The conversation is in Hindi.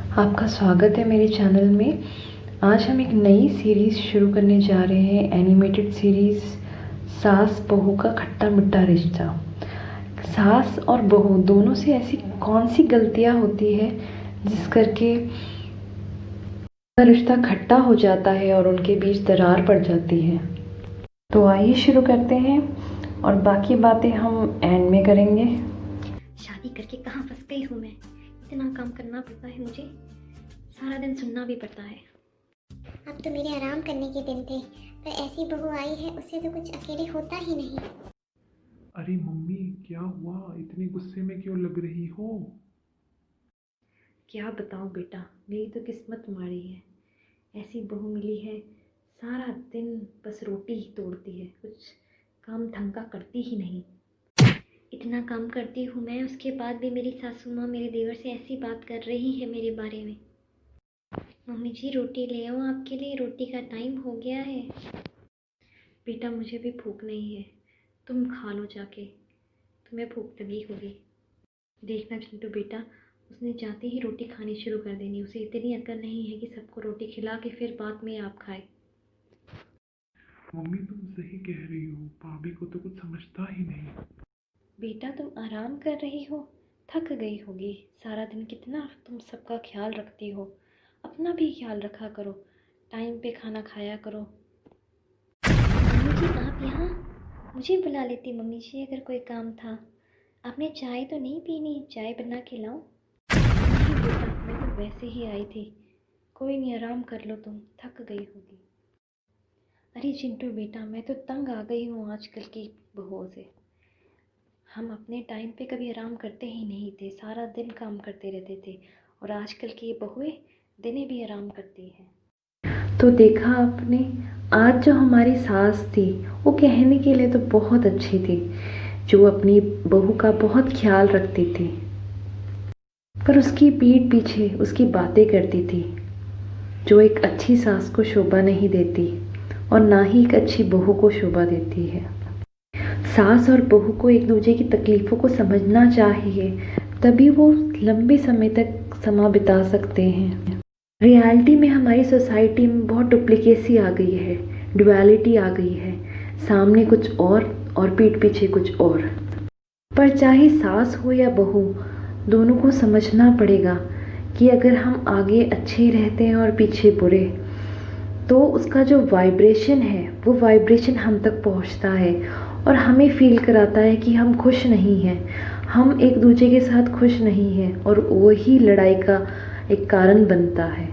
आपका स्वागत है मेरे चैनल में। आज हम एक नई सीरीज़ शुरू करने जा रहे हैं, एनिमेटेड सीरीज़ सास बहू का खट्टा मीठा रिश्ता। सास और बहू दोनों से ऐसी कौन सी गलतियां होती है जिस करके रिश्ता खट्टा हो जाता है और उनके बीच दरार पड़ जाती है। तो आइए शुरू करते हैं और बाकी बातें हम एंड में करेंगे। शादी करके कहाँ फंस गई हूँ मैं। इतना काम करना पड़ता है मुझे, सारा दिन सुनना भी पड़ता है। अब तो मेरे आराम करने के दिन थे, पर ऐसी बहू आई है, उससे तो कुछ अकेले होता ही नहीं। अरे मम्मी, क्या हुआ? इतने गुस्से में क्यों लग रही हो? क्या बताऊं बेटा, मेरी तो किस्मत माड़ी है। ऐसी बहू मिली है, सारा दिन बस रोटी ही तोड़ती है, कुछ काम ढंग का करती ही नहीं। इतना काम करती हूँ मैं, उसके बाद भी मेरी सासू माँ मेरे देवर से ऐसी बात कर रही है मेरे बारे में। मम्मी जी रोटी ले आओ, आपके लिए रोटी का टाइम हो गया है। बेटा मुझे भी भूख नहीं है, तुम खा लो जाके, तुम्हें भूख लगी होगी। देखना चिंटू बेटा, उसने जाते ही रोटी खानी शुरू कर देनी। उसे इतनी अकल नहीं है कि सबको रोटी खिला के फिर बाद में आप खाए। मम्मी तुम सही कह रही हो, भाभी को तो कुछ समझता ही नहीं। बेटा तुम आराम कर रही हो, थक गई होगी। सारा दिन कितना तुम सबका ख्याल रखती हो, अपना भी ख्याल रखा करो, टाइम पे खाना खाया करो। मम्मी जी आप यहाँ मुझे बुला लेती मम्मी जी, अगर कोई काम था। आपने चाय तो नहीं पीनी? चाय बना के लाऊं? नहीं बेटा, मैं तो वैसे ही आई थी। कोई नहीं, आराम कर लो, तुम थक गई होगी। अरे चिंटू बेटा, मैं तो तंग आ गई हूँ आजकल की बहुओं से। हम अपने टाइम पे कभी आराम करते ही नहीं थे, सारा दिन काम करते रहते थे, और आजकल की बहुएं दिने भी आराम करती हैं। तो देखा आपने, आज जो हमारी सास थी वो कहने के लिए तो बहुत अच्छी थी, जो अपनी बहू का बहुत ख्याल रखती थी, पर उसकी पीठ पीछे उसकी बातें करती थी, जो एक अच्छी सास को शोभा नहीं देती और ना ही एक अच्छी बहू को शोभा देती है। सास और बहू को एक दूसरे की तकलीफ़ों को समझना चाहिए, तभी वो लंबे समय तक समा बिता सकते हैं। रियलिटी में हमारी सोसाइटी में बहुत डुप्लीकेसी आ गई है, डुअलिटी आ गई है, सामने कुछ और पीठ पीछे कुछ और। पर चाहे सास हो या बहू, दोनों को समझना पड़ेगा कि अगर हम आगे अच्छे रहते हैं और पीछे बुरे, तो उसका जो वाइब्रेशन है वो वाइब्रेशन हम तक पहुंचता है और हमें फील कराता है कि हम खुश नहीं हैं, हम एक दूसरे के साथ खुश नहीं हैं, और वही लड़ाई का एक कारण बनता है।